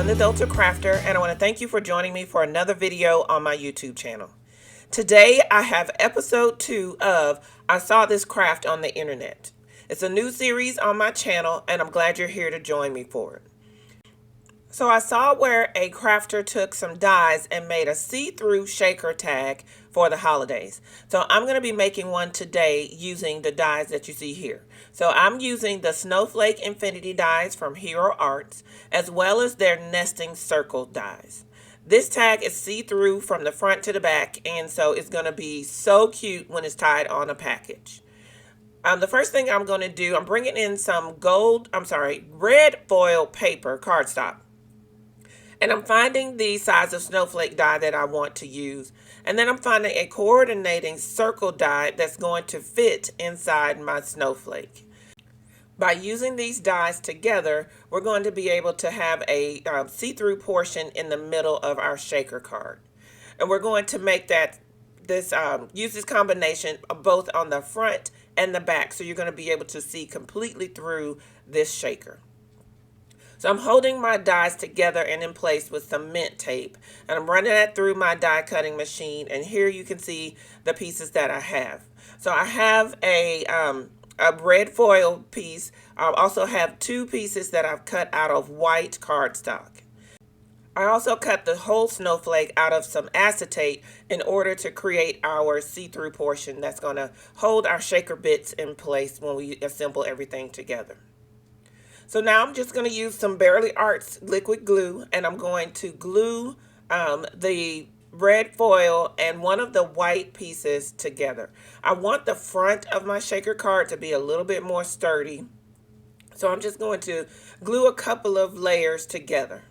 Unadulterated Crafter, and I want to thank you for joining me for another video on my YouTube channel. Today I have episode 2 of I Saw This Craft on the Internet. It's a new series on my channel, and I'm glad you're here to join me for it. So I saw where a crafter took some dies and made a see-through shaker tag for the holidays. So I'm going to be making one today using the dies that you see here. So I'm using the Snowflake Infinity dies from Hero Arts, as well as their nesting circle dies. This tag is see-through from the front to the back, and so it's going to be so cute when it's tied on a package. The first thing I'm going to do, I'm bringing in some red foil paper, cardstock. And I'm finding the size of snowflake die that I want to use. And then I'm finding a coordinating circle die that's going to fit inside my snowflake. By using these dies together, we're going to be able to have a see-through portion in the middle of our shaker card. And we're going to make use this combination of both on the front and the back. So you're going to be able to see completely through this shaker. So I'm holding my dies together and in place with some mint tape, and I'm running that through my die cutting machine, and here you can see the pieces that I have. So I have a red foil piece. I also have 2 pieces that I've cut out of white cardstock. I also cut the whole snowflake out of some acetate in order to create our see-through portion that's going to hold our shaker bits in place when we assemble everything together. So now I'm just going to use some Barely Arts liquid glue, and I'm going to glue the red foil and one of the white pieces together. I want the front of my shaker card to be a little bit more sturdy, so I'm just going to glue a couple of layers together.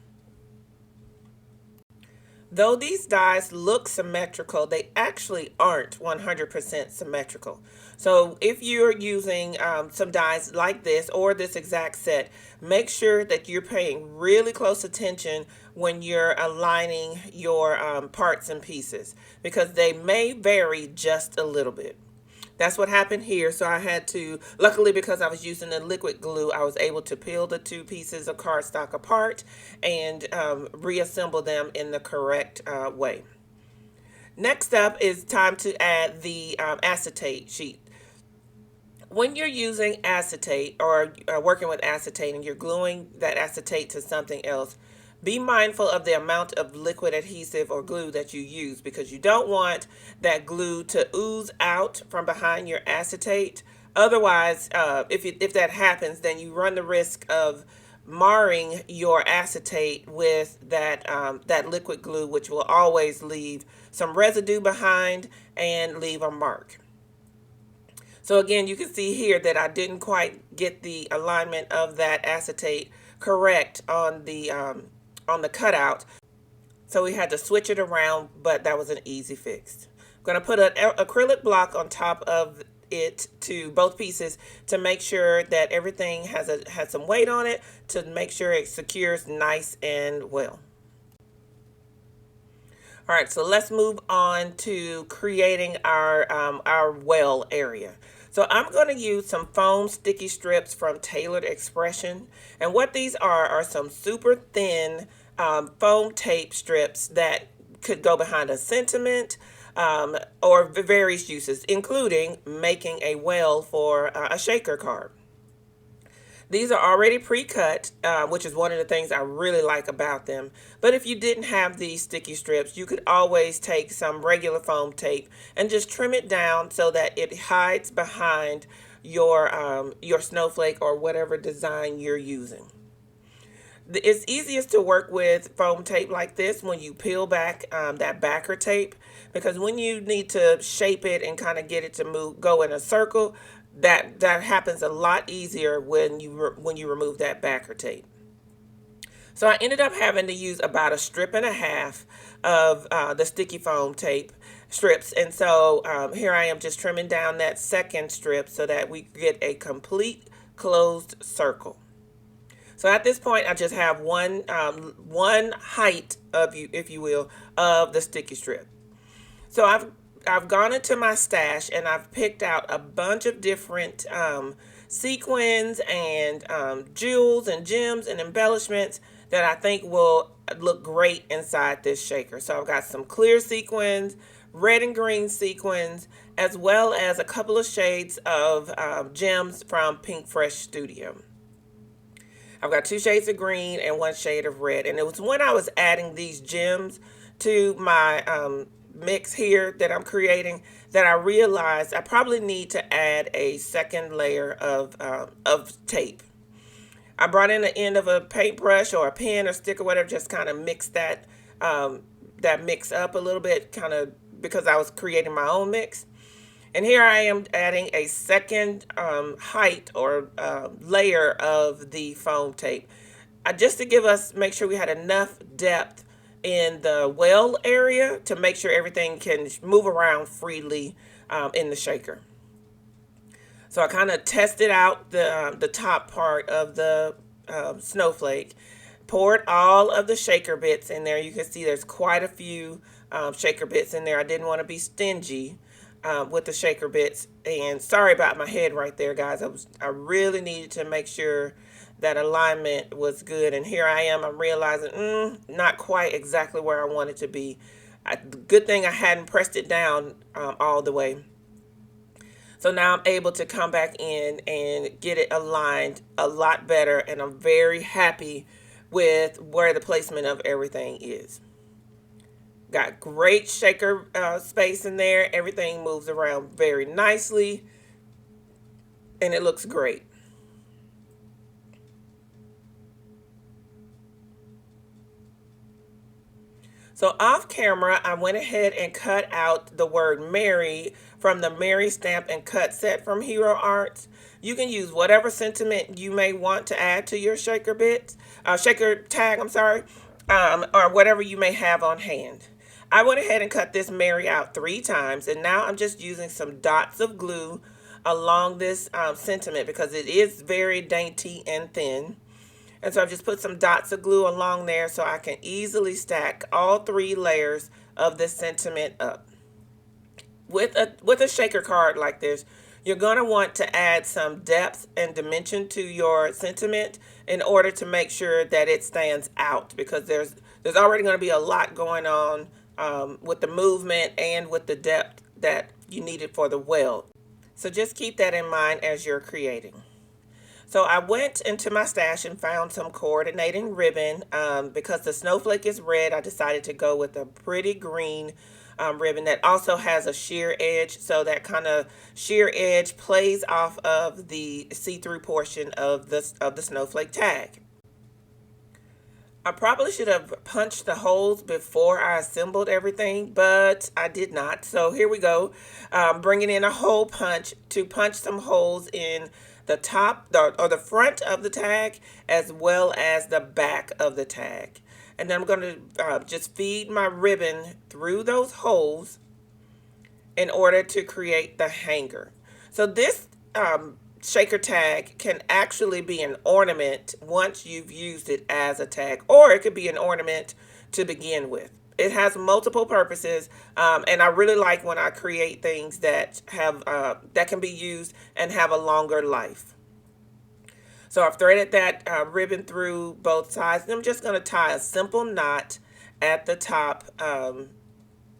Though these dies look symmetrical, they actually aren't 100% symmetrical. So if you're using some dies like this or this exact set, make sure that you're paying really close attention when you're aligning your parts and pieces, because they may vary just a little bit. That's what happened here. So I had to, luckily because I was using the liquid glue, I was able to peel the 2 pieces of cardstock apart and reassemble them in the correct way. Next up is time to add the acetate sheet. When you're using acetate or working with acetate and you're gluing that acetate to something else, be mindful of the amount of liquid adhesive or glue that you use, because you don't want that glue to ooze out from behind your acetate. Otherwise, if that happens, then you run the risk of marring your acetate with that liquid glue, which will always leave some residue behind and leave a mark. So again, you can see here that I didn't quite get the alignment of that acetate correct on the cutout, so we had to switch it around, but that was an easy fix. I'm going to put an acrylic block on top of it to both pieces to make sure that everything has some weight on it, to make sure it secures nice and well. All right, so let's move on to creating our well area. So I'm going to use some foam sticky strips from Tailored Expression. And what these are some super thin foam tape strips that could go behind a sentiment or various uses, including making a well for a shaker card. These are already pre-cut, which is one of the things I really like about them. But if you didn't have these sticky strips, you could always take some regular foam tape and just trim it down so that it hides behind your snowflake or whatever design you're using. It's easiest to work with foam tape like this when you peel back that backer tape, because when you need to shape it and kind of get it to go in a circle, that happens a lot easier when you remove that backer tape. So I ended up having to use about 1.5 strips of the sticky foam tape strips, and so here I am just trimming down that second strip so that we get a complete closed circle. So at this point, I just have one height of if you will, of the sticky strip. So I've gone into my stash and I've picked out a bunch of different sequins and jewels and gems and embellishments that I think will look great inside this shaker. So I've got some clear sequins, red and green sequins, as well as a couple of shades of gems from Pinkfresh Studio. I've got 2 shades of green and 1 shade of red. And it was when I was adding these gems to my mix here that I'm creating that I realized I probably need to add a second layer of tape. I brought in the end of a paintbrush or a pen or stick or whatever, just kind of mix that mix up a little bit, kind of because I was creating my own mix. And here I am adding a second height or layer of the foam tape, just to make sure we had enough depth in the well area to make sure everything can move around freely in the shaker. So I kind of tested out the top part of the snowflake, poured all of the shaker bits in there. You can see there's quite a few shaker bits in there. I didn't want to be stingy with the shaker bits, and sorry about my head right there, guys. I really needed to make sure that alignment was good, and here I am. I'm realizing not quite exactly where I want it to be. Good thing I hadn't pressed it down all the way. So now I'm able to come back in and get it aligned a lot better, and I'm very happy with where the placement of everything is. Got great shaker space in there. Everything moves around very nicely, and it looks great. So off camera, I went ahead and cut out the word Mary from the Mary Stamp and Cut set from Hero Arts. You can use whatever sentiment you may want to add to your shaker tag, or whatever you may have on hand. I went ahead and cut this Mary out 3 times, and now I'm just using some dots of glue along this sentiment because it is very dainty and thin. And so I've just put some dots of glue along there so I can easily stack all 3 layers of this sentiment up. With a shaker card like this, you're going to want to add some depth and dimension to your sentiment in order to make sure that it stands out, because there's already going to be a lot going on with the movement and with the depth that you needed for the welt. So just keep that in mind as you're creating. So I went into my stash and found some coordinating ribbon. Because the snowflake is red, I decided to go with a pretty green ribbon that also has a sheer edge. So that kind of sheer edge plays off of the see-through portion of the snowflake tag. I probably should have punched the holes before I assembled everything, but I did not. So here we go, bringing in a hole punch to punch some holes in the top or the front of the tag as well as the back of the tag. And then I'm going to just feed my ribbon through those holes in order to create the hanger. So this shaker tag can actually be an ornament once you've used it as a tag, or it could be an ornament to begin with. It has multiple purposes, and I really like when I create things that have that can be used and have a longer life. So I've threaded that ribbon through both sides, and I'm just going to tie a simple knot at the top of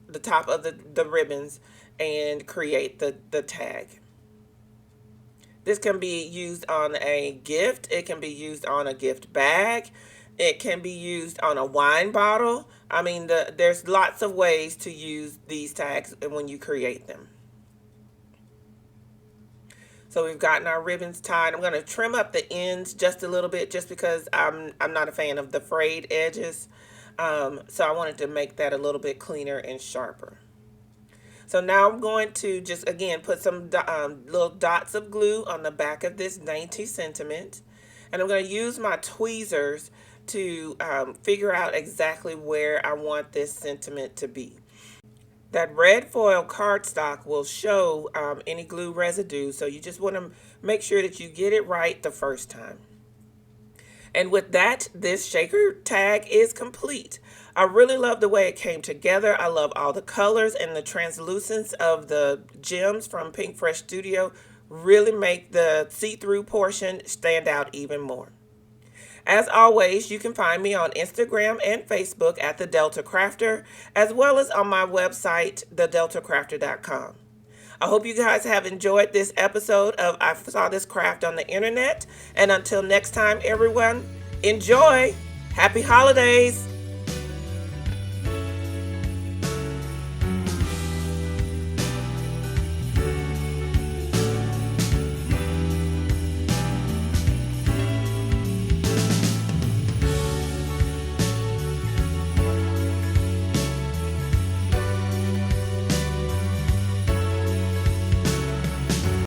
the ribbons and create the tag. This can be used on a gift. It can be used on a gift bag. It can be used on a wine bottle. I mean, there's lots of ways to use these tags when you create them. So we've gotten our ribbons tied. I'm going to trim up the ends just a little bit, just because I'm not a fan of the frayed edges. So I wanted to make that a little bit cleaner and sharper. So now I'm going to just, again, put some little dots of glue on the back of this dainty sentiment. And I'm going to use my tweezers to figure out exactly where I want this sentiment to be. That red foil cardstock will show any glue residue, so you just want to make sure that you get it right the first time. And with that, this shaker tag is complete. I really love the way it came together. I love all the colors, and the translucence of the gems from Pinkfresh Studio really make the see-through portion stand out even more. As always, you can find me on Instagram and Facebook at The Delta Crafter, as well as on my website, thedeltacrafter.com. I hope you guys have enjoyed this episode of I Saw This Craft on the Internet. And until next time, everyone, enjoy! Happy holidays!